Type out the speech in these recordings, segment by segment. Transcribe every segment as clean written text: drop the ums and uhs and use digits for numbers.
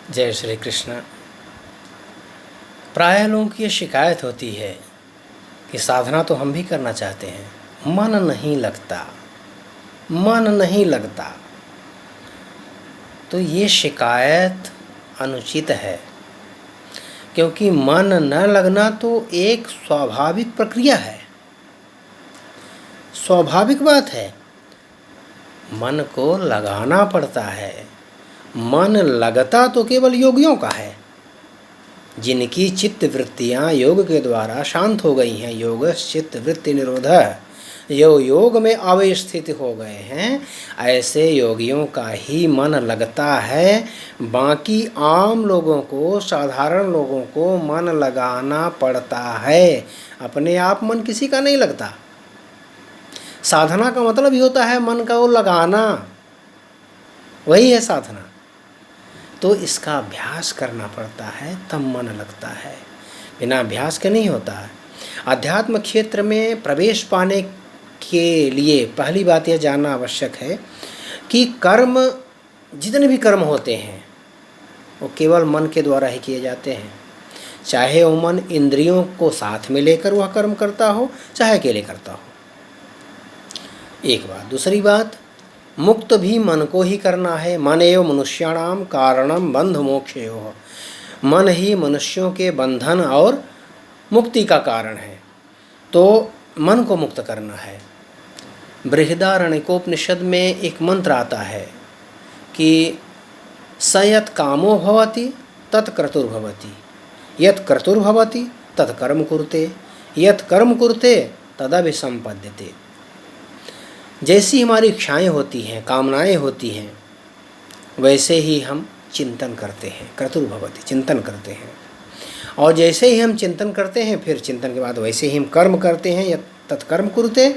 जय श्री कृष्ण। प्राय लोगों की ये शिकायत होती है कि साधना तो हम भी करना चाहते हैं, मन नहीं लगता, मन नहीं लगता। तो ये शिकायत अनुचित है, क्योंकि मन न लगना तो एक स्वाभाविक प्रक्रिया है, स्वाभाविक बात है। मन को लगाना पड़ता है। मन लगता तो केवल योगियों का है, जिनकी चित्त वृत्तियाँ योग के द्वारा शांत हो गई हैं। योग चित्त वृत्ति निरोधः, जो योग में अवस्थित हो गए हैं, ऐसे योगियों का ही मन लगता है। बाकी आम लोगों को, साधारण लोगों को मन लगाना पड़ता है। अपने आप मन किसी का नहीं लगता। साधना का मतलब ही होता है मन का वो लगाना, वही है साधना। तो इसका अभ्यास करना पड़ता है, तब मन लगता है, बिना अभ्यास के नहीं होता है। अध्यात्म क्षेत्र में प्रवेश पाने के लिए पहली बात यह जानना आवश्यक है कि कर्म, जितने भी कर्म होते हैं वो केवल मन के द्वारा ही किए जाते हैं। चाहे वो मन इंद्रियों को साथ में लेकर वह कर्म करता हो, चाहे अकेले करता हो, एक बात। दूसरी बात, मुक्त भी मन को ही करना है। मन एव मनुष्याणाम कारणम बंध मोक्षयोः। मन ही मनुष्यों के बंधन और मुक्ति का कारण है, तो मन को मुक्त करना है। बृहदारण्यकोपनिषद में एक मंत्र आता है कि स यत् कामो भवति तत् क्रतुर्भवति, यत् क्रतुर्भवति तत् कर्म कुरुते, यत् कर्म कुरुते तदभिसंपद्यते। जैसी हमारी इच्छाएँ होती हैं, कामनाएँ होती हैं, वैसे ही हम चिंतन करते हैं। क्रतुर्भवति, चिंतन करते हैं। और जैसे ही हम चिंतन करते हैं, फिर चिंतन के बाद वैसे ही हम कर्म करते हैं, या तत्कर्म कुरुते,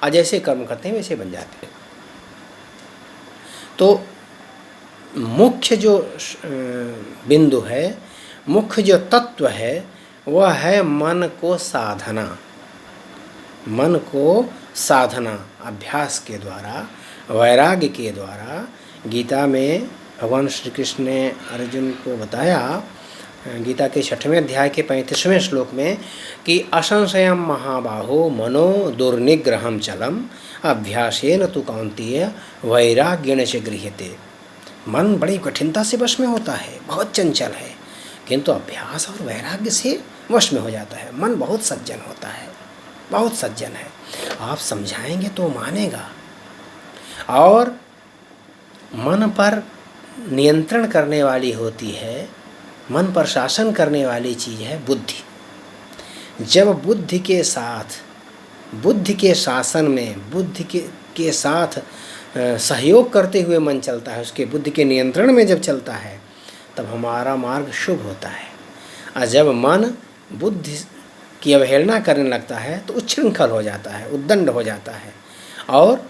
और जैसे कर्म करते हैं वैसे बन जाते हैं। तो मुख्य जो बिंदु है, मुख्य जो तत्व है, वह है मन को साधना। मन को साधना अभ्यास के द्वारा, वैराग्य के द्वारा। गीता में भगवान श्री कृष्ण ने अर्जुन को बताया, गीता के 6वें अध्याय के 35वें श्लोक में, कि असंशयम महाबाहो मनो दुर्निग्रहम चलम अभ्यासेन तु कौन्तेय वैराग्येण च गृह्यते। मन बड़ी कठिनता से वश में होता है, बहुत चंचल है, किंतु अभ्यास और वैराग्य से वश में हो जाता है। मन बहुत सज्जन होता है, बहुत सज्जन है। आप समझाएंगे तो मानेगा। और मन पर नियंत्रण करने वाली होती है, मन पर शासन करने वाली चीज़ है बुद्धि। जब बुद्धि के साथ, बुद्धि के शासन में, बुद्धि के साथ सहयोग करते हुए मन चलता है, उसके बुद्धि के नियंत्रण में जब चलता है, तब हमारा मार्ग शुभ होता है। और जब मन बुद्धि की अवहेलना करने लगता है तो उच्छृंखल हो जाता है, उद्दंड हो जाता है, और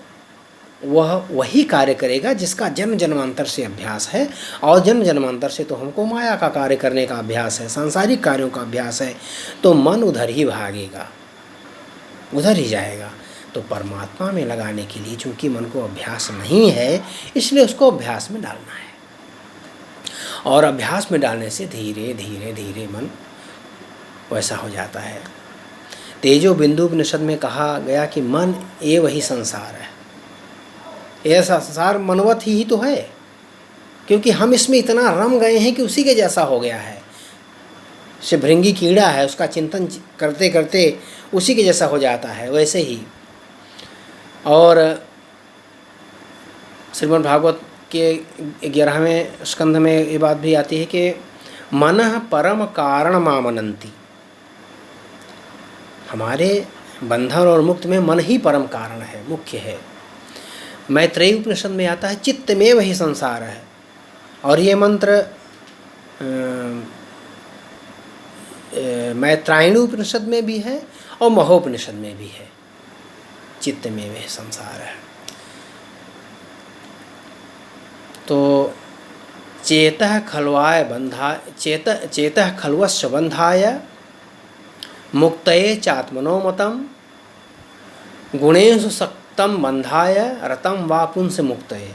वह वही कार्य करेगा जिसका जन्म जन्मांतर से अभ्यास है। और जन्म जन्मांतर से तो हमको माया का कार्य करने का अभ्यास है, सांसारिक कार्यों का अभ्यास है। तो मन उधर ही भागेगा, उधर ही जाएगा। तो परमात्मा में लगाने के लिए चूँकि मन को अभ्यास नहीं है, इसलिए उसको अभ्यास में डालना है। और अभ्यास में डालने से धीरे धीरे धीरे मन वैसा हो जाता है। तेजो बिंदु उपनिषद में कहा गया कि मन ये वही संसार है। यह संसार मनवत ही तो है, क्योंकि हम इसमें इतना रम गए हैं कि उसी के जैसा हो गया है। से भृंगी कीड़ा है, उसका चिंतन करते करते उसी के जैसा हो जाता है, वैसे ही। और श्रीमद् भागवत के 11वें स्कंध में ये बात भी आती है कि मनः परम कारण मामनंती। हमारे बंधन और मुक्त में मन ही परम कारण है, मुख्य है। मैत्रेयी उपनिषद में आता है चित्त में वही संसार है। और ये मंत्र मैत्रायणी उपनिषद में भी है और महोपनिषद में भी है। चित्त में वह संसार है। तो चेतः खल्वाय बंधा चेतः खल्वस्य बंधाय मुक्तये चात्मनो मतम गुणेषु सक्तम बंधाय रतम वा पुंस मुक्तये।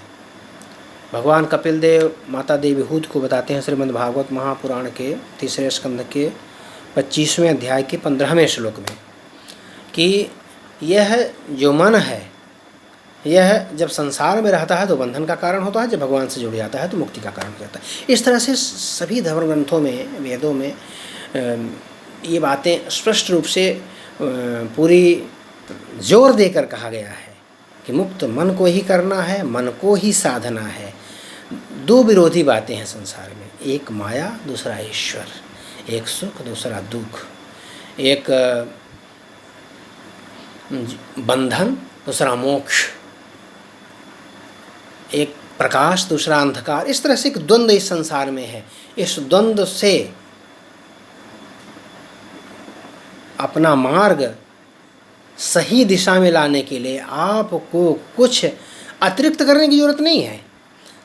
भगवान कपिल देव माता देवी हूत को बताते हैं श्रीमद् भागवत महापुराण के 3 स्कंध के 25वें अध्याय के 15वें श्लोक में कि यह जो मन है, यह जब संसार में रहता है तो बंधन का कारण होता है, जब भगवान से जुड़ जाता है तो मुक्ति का कारण हो जाता है। इस तरह से सभी धर्म ग्रंथों में, वेदों में ये बातें स्पष्ट रूप से पूरी जोर देकर कहा गया है कि मुक्त मन को ही करना है, मन को ही साधना है। दो विरोधी बातें हैं संसार में, एक माया दूसरा ईश्वर, एक सुख दूसरा दुख, एक बंधन दूसरा मोक्ष, एक प्रकाश दूसरा अंधकार। इस तरह से एक द्वंद्व इस संसार में है। इस द्वंद्व से अपना मार्ग सही दिशा में लाने के लिए आपको कुछ अतिरिक्त करने की ज़रूरत नहीं है।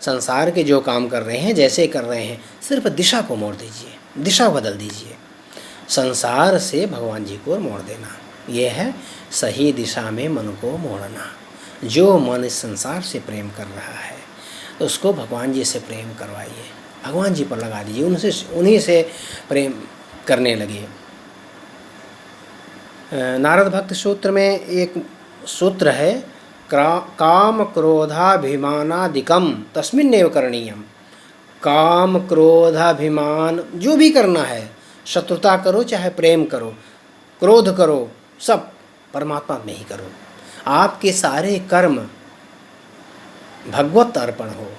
संसार के जो काम कर रहे हैं, जैसे कर रहे हैं, सिर्फ दिशा को मोड़ दीजिए, दिशा बदल दीजिए। संसार से भगवान जी को मोड़ देना, यह है सही दिशा में मन को मोड़ना। जो मन इस संसार से प्रेम कर रहा है तो उसको भगवान जी से प्रेम करवाइए, भगवान जी पर लगा दीजिए, उन्हीं से प्रेम करने लगे। नारद भक्त सूत्र में एक सूत्र है, काम क्रोधाभिमानादिकम तस्मिन्नेव करणीयम। काम क्रोधाभिमान जो भी करना है, शत्रुता करो चाहे प्रेम करो, क्रोध करो, सब परमात्मा में ही करो। आपके सारे कर्म भगवत अर्पण हो,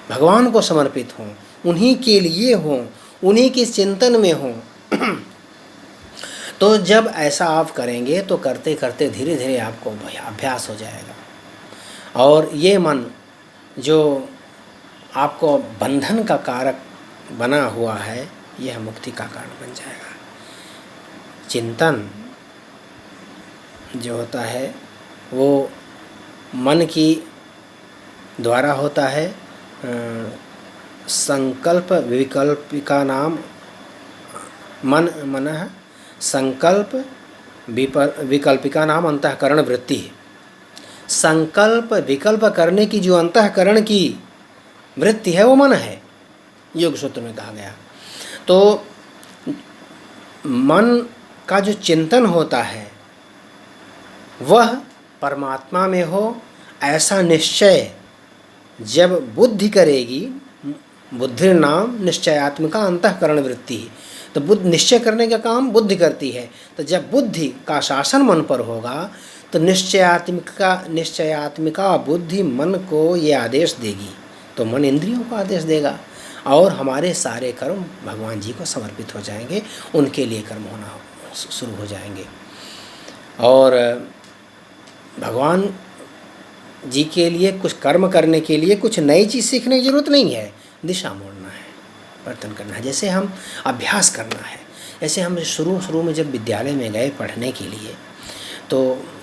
भगवान को समर्पित हों, उन्हीं के लिए हों, उन्हीं के चिंतन में हों। तो जब ऐसा आप करेंगे तो करते करते धीरे धीरे आपको अभ्यास हो जाएगा और ये मन जो आपको बंधन का कारक बना हुआ है, यह मुक्ति का कारण बन जाएगा। चिंतन जो होता है वो मन की द्वारा होता है। संकल्प विकल्पिका नाम मन है, संकल्प विकल्पिका नाम अंतःकरण वृत्ति है। संकल्प विकल्प करने की जो अंतःकरण की वृत्ति है वो मन है, योग सूत्र में कहा गया। तो मन का जो चिंतन होता है वह परमात्मा में हो, ऐसा निश्चय जब बुद्धि करेगी, बुद्धि नाम निश्चयात्मिका अंतःकरण वृत्ति। तो बुद्धि निश्चय करने का काम बुद्धि करती है। तो जब बुद्धि का शासन मन पर होगा तो निश्चयात्मिका बुद्धि मन को ये आदेश देगी, तो मन इंद्रियों को आदेश देगा और हमारे सारे कर्म भगवान जी को समर्पित हो जाएंगे, उनके लिए कर्म होना शुरू हो जाएंगे। और भगवान जी के लिए कुछ कर्म करने के लिए कुछ नई चीज़ सीखने की ज़रूरत नहीं है, दिशा मोड़ना है, वर्तन करना है। जैसे हम अभ्यास करना है, जैसे हम शुरू में जब विद्यालय में गए पढ़ने के लिए तो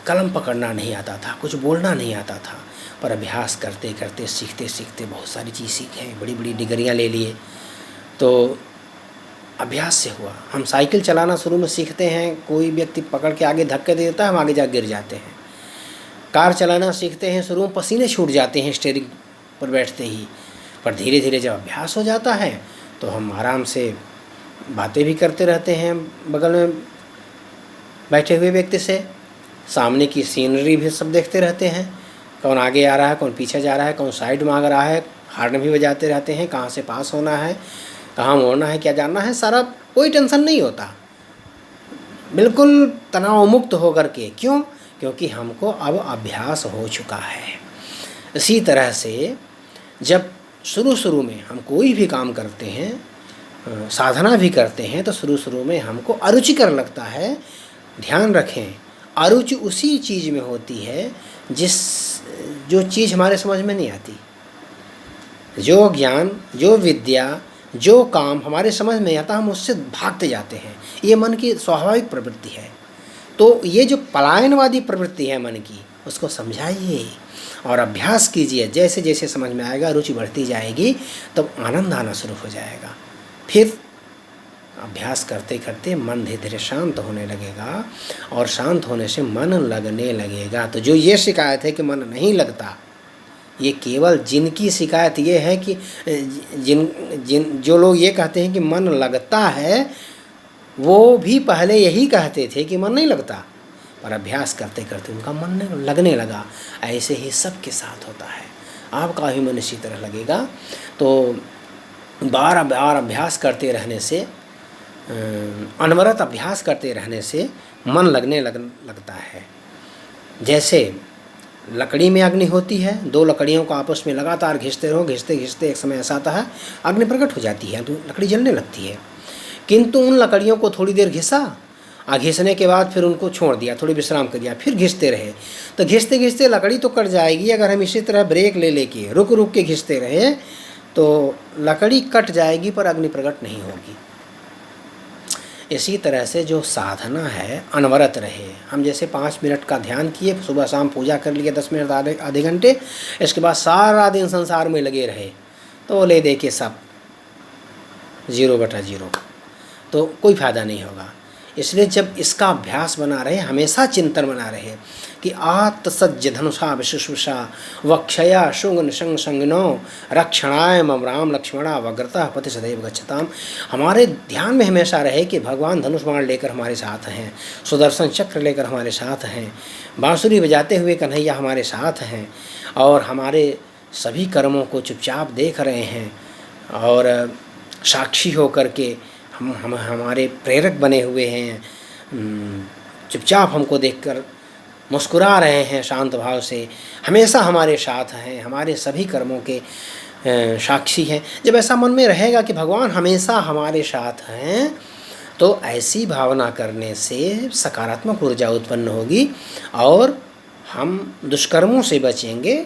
कलम पकड़ना नहीं आता था, कुछ बोलना नहीं आता था, पर अभ्यास करते करते सीखते सीखते बहुत सारी चीज़ सीखे, बड़ी बड़ी डिग्रियाँ ले लिए। तो अभ्यास से हुआ। हम साइकिल चलाना शुरू में सीखते हैं, कोई व्यक्ति पकड़ के आगे धक्के दे देता है, हम आगे जा गिर जाते हैं। कार चलाना सीखते हैं, शुरू में पसीने छूट जाते हैं स्टीयरिंग पर बैठते ही, पर धीरे धीरे जब अभ्यास हो जाता है तो हम आराम से बातें भी करते रहते हैं बगल में बैठे हुए व्यक्ति से, सामने की सीनरी भी सब देखते रहते हैं, कौन आगे आ रहा है, कौन पीछे जा रहा है, कौन साइड मांग रहा है, हॉर्न भी बजाते रहते हैं, कहाँ से पास होना है, कहाँ मोड़ना है, क्या जानना है, सारा कोई टेंशन नहीं होता, बिल्कुल तनाव मुक्त होकर के। क्यों? क्योंकि हमको अब अभ्यास हो चुका है। इसी तरह से जब शुरू में हम कोई भी काम करते हैं, साधना भी करते हैं, तो शुरू में हमको अरुचिकर लगता है। ध्यान रखें, अरुचि उसी चीज़ में होती है जो चीज़ हमारे समझ में नहीं आती। जो ज्ञान, जो विद्या, जो काम हमारे समझ में आता, हम उससे भागते जाते हैं। ये मन की स्वाभाविक प्रवृत्ति है। तो ये जो पलायनवादी प्रवृत्ति है मन की, उसको समझाइए और अभ्यास कीजिए। जैसे जैसे समझ में आएगा, रुचि बढ़ती जाएगी, तब आनंद आना शुरू हो जाएगा। फिर अभ्यास करते करते मन धीरे धीरे शांत होने लगेगा और शांत होने से मन लगने लगेगा। तो जो ये शिकायत है कि मन नहीं लगता, ये केवल जिनकी शिकायत ये है कि जो लोग ये कहते हैं कि मन लगता है, वो भी पहले यही कहते थे कि मन नहीं लगता, पर अभ्यास करते करते उनका मन लगने लगा। ऐसे ही सबके साथ होता है। आपका भी मन इसी तरह लगेगा। तो बार बार अभ्यास करते रहने से, अनवरत अभ्यास करते रहने से मन लगता है। जैसे लकड़ी में अग्नि होती है, दो लकड़ियों को आपस में लगातार घिसते रहो, घिसते घिसते एक समय ऐसा आता है अग्नि प्रकट हो जाती है, तो लकड़ी जलने लगती है। किंतु उन लकड़ियों को थोड़ी देर घिसा, घिसने के बाद फिर उनको छोड़ दिया, थोड़ी विश्राम कर दिया, फिर घिसते रहे, तो घिसते घिसते लकड़ी तो कट जाएगी। अगर हम इसी तरह ब्रेक ले लेके रुक रुक के घिसते रहे तो लकड़ी कट जाएगी पर अग्नि प्रकट नहीं होगी। इसी तरह से जो साधना है अनवरत रहे। हम जैसे 5 मिनट का ध्यान किए, सुबह शाम पूजा कर लिए 10 मिनट आधे घंटे, इसके बाद सारा दिन संसार में लगे रहे, तो ले दे के सब 0/0, तो कोई फ़ायदा नहीं होगा। इसलिए जब इसका अभ्यास बना रहे, हमेशा चिंतन बना रहे कि आत्सज्ज धनुषा विशुषा वक्षया शुंग निशंग संगिनो रक्षणाय मम राम लक्ष्मणा वग्रता पति सदैव गच्छताम। हमारे ध्यान में हमेशा रहे कि भगवान धनुष बाण लेकर हमारे साथ हैं, सुदर्शन चक्र लेकर हमारे साथ हैं, बांसुरी बजाते हुए कन्हैया हमारे साथ हैं, और हमारे सभी कर्मों को चुपचाप देख रहे हैं, और साक्षी होकर के हम हमारे प्रेरक बने हुए हैं, चुपचाप हमको देखकर मुस्कुरा रहे हैं शांत भाव से, हमेशा हमारे साथ हैं, हमारे सभी कर्मों के साक्षी हैं। जब ऐसा मन में रहेगा कि भगवान हमेशा हमारे साथ हैं, तो ऐसी भावना करने से सकारात्मक ऊर्जा उत्पन्न होगी और हम दुष्कर्मों से बचेंगे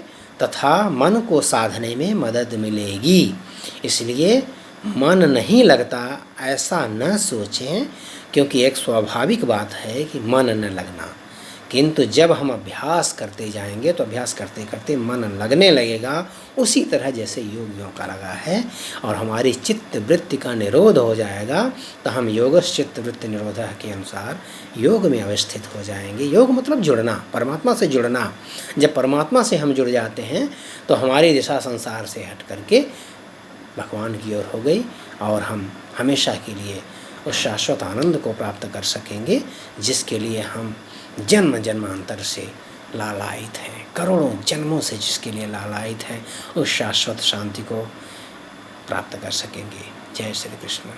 तथा मन को साधने में मदद मिलेगी। इसलिए मन नहीं लगता ऐसा न सोचें, क्योंकि एक स्वाभाविक बात है कि मन न लगना। किंतु जब हम अभ्यास करते जाएंगे तो अभ्यास करते करते मन लगने लगेगा, उसी तरह जैसे योगियों का लगा है, और हमारी चित्त वृत्ति का निरोध हो जाएगा, तो हम योगश्चित्त वृत्ति निरोध के अनुसार योग में अवस्थित हो जाएंगे। योग मतलब जुड़ना, परमात्मा से जुड़ना। जब परमात्मा से हम जुड़ जाते हैं तो हमारी दिशा संसार से हट करके भगवान की ओर हो गई, और हम हमेशा के लिए उस शाश्वत आनंद को प्राप्त कर सकेंगे, जिसके लिए हम जन्म जन्मांतर से लालायित हैं, करोड़ों जन्मों से जिसके लिए लालायित हैं, उस शाश्वत शांति को प्राप्त कर सकेंगे। जय श्री कृष्ण।